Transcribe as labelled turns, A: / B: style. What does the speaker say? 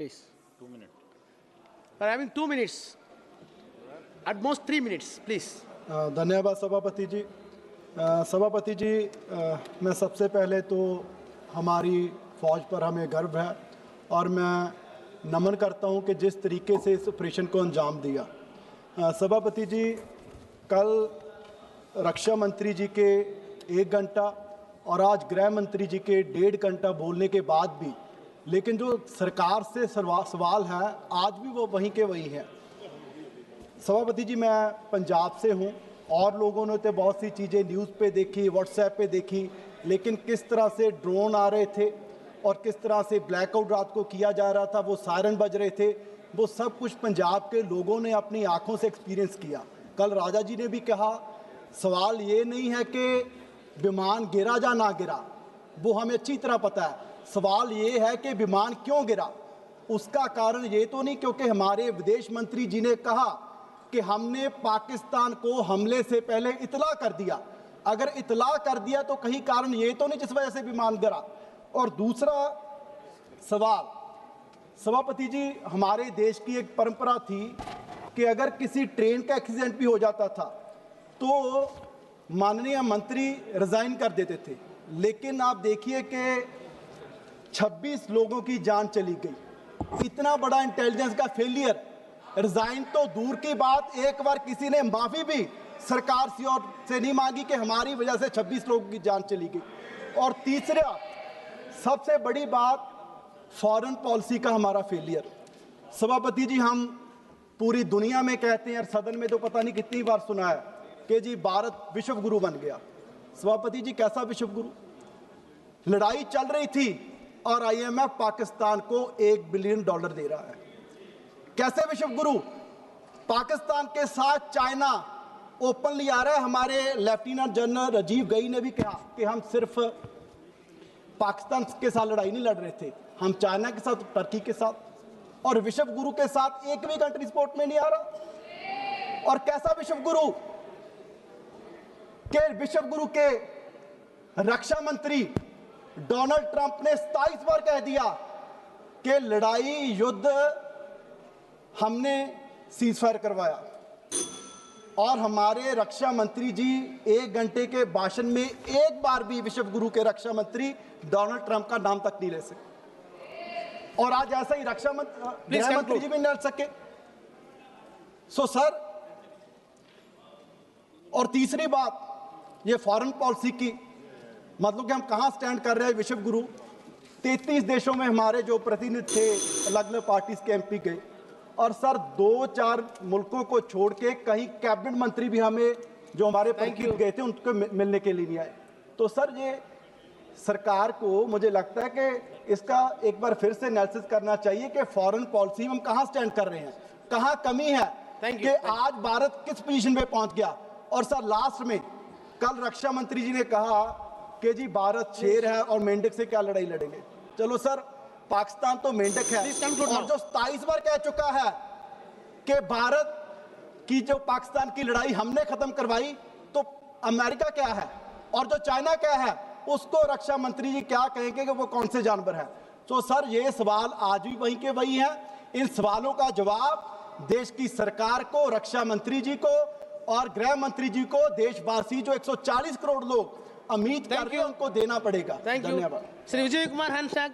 A: please.
B: 2 minutes.
A: We're having 2 minutes. At most 3 minutes, please.
C: धन्यवाद सभापति जी। सभापति जी, मैं सबसे पहले तो हमारी फ़ौज पर हमें गर्व है और मैं नमन करता हूं कि जिस तरीके से इस ऑपरेशन को अंजाम दिया। सभापति जी, कल रक्षा मंत्री जी के 1 घंटा और आज गृह मंत्री जी के 1.5 घंटा बोलने के बाद भी, लेकिन जो सरकार से सवाल है आज भी वो वहीं के वहीं है। सभापति जी, मैं पंजाब से हूँ और लोगों ने तो बहुत सी चीज़ें न्यूज़ पे देखी, व्हाट्सएप पे देखी, लेकिन किस तरह से ड्रोन आ रहे थे और किस तरह से ब्लैकआउट रात को किया जा रहा था, वो सायरन बज रहे थे, वो सब कुछ पंजाब के लोगों ने अपनी आंखों से एक्सपीरियंस किया। कल राजा जी ने भी कहा, सवाल ये नहीं है कि विमान गिरा या ना गिरा, वो हमें अच्छी तरह पता है। सवाल ये है कि विमान क्यों गिरा। उसका कारण ये तो नहीं क्योंकि हमारे विदेश मंत्री जी ने कहा कि हमने पाकिस्तान को हमले से पहले इतला कर दिया। अगर इतला कर दिया तो कहीं कारण ये तो नहीं जिस वजह से विमान गिरा। और दूसरा सवाल, सभापति जी, हमारे देश की एक परंपरा थी कि अगर किसी ट्रेन का एक्सीडेंट भी हो जाता था तो माननीय मंत्री रिजाइन कर देते थे, लेकिन आप देखिए कि 26 लोगों की जान चली गई। इतना बड़ा इंटेलिजेंस का फेलियर, रिजाइन तो दूर की बात, एक बार किसी ने माफी भी सरकार से नहीं मांगी कि हमारी वजह से 26 लोगों की जान चली गई। और तीसरा सबसे बड़ी बात, फॉरेन पॉलिसी का हमारा फेलियर। सभापति जी, हम पूरी दुनिया में कहते हैं और सदन में तो पता नहीं कितनी बार सुना है कि जी भारत विश्व गुरु बन गया। सभापति जी, कैसा विश्व गुरु? लड़ाई चल रही थी और IMF पाकिस्तान को $1 बिलियन दे रहा है। कैसे विश्व गुरु? पाकिस्तान के साथ चाइना ओपनली आ रहा है। हमारे लेफ्टिनेंट जनरल राजीव गई ने भी कहा कि हम सिर्फ पाकिस्तान के साथ लड़ाई नहीं लड़ रहे थे, हम चाइना के साथ, टर्की के साथ, और विश्व गुरु के साथ एक भी कंट्री स्पोर्ट में नहीं आ रहा। और कैसा विश्व गुरु के विश्व गुरु के रक्षा मंत्री डोनाल्ड ट्रंप ने 27 बार कह दिया कि लड़ाई युद्ध हमने सीजफायर करवाया, और हमारे रक्षा मंत्री जी 1 घंटे के भाषण में एक बार भी विश्व गुरु के रक्षा मंत्री डोनाल्ड ट्रंप का नाम तक नहीं ले सके। और आज ऐसा ही रक्षा मंत्री जी भी नहीं लड़ सके। सो सर, और तीसरी बात, ये फॉरेन पॉलिसी की, मतलब कि हम कहां स्टैंड कर रहे हैं विश्व गुरु। 33 देशों में हमारे जो प्रतिनिधि थे, अलग अलग पार्टीज के MP गए, और सर 2-4 मुल्कों को छोड़ के कहीं कैबिनेट मंत्री भी हमें जो हमारे प्रतिनिधि गए थे उनको मिलने के लिए नहीं आए। तो सर, ये सरकार को मुझे लगता है कि इसका एक बार फिर से एनालिसिस करना चाहिए कि फॉरेन पॉलिसी में हम कहां स्टैंड कर रहे हैं, कहां कमी है कि आज भारत किस पोजीशन पे पहुंच गया। और सर लास्ट में कल रक्षा मंत्री जी ने कहा कि जी भारत शेर है और मेंढक से क्या लड़ाई लड़ेंगे। चलो सर, पाकिस्तान तो मेंढक है, और जो 27 बार कह चुका है कि भारत की जो पाकिस्तान की लड़ाई हमने खत्म करवाई, तो अमेरिका क्या है और जो चाइना क्या है, उसको रक्षा मंत्री जी क्या कहेंगे कि वो कौन से जानवर है। तो सर, ये सवाल आज भी वहीं के वहीं है। इन सवालों का जवाब देश की सरकार को, रक्षा मंत्री जी को और गृह मंत्री जी को, देशवासी जो 140 करोड़ लोग उम्मीद कर रहे हैं, उनको देना पड़ेगा।
A: धन्यवाद। श्री विजय कुमार हंसराज।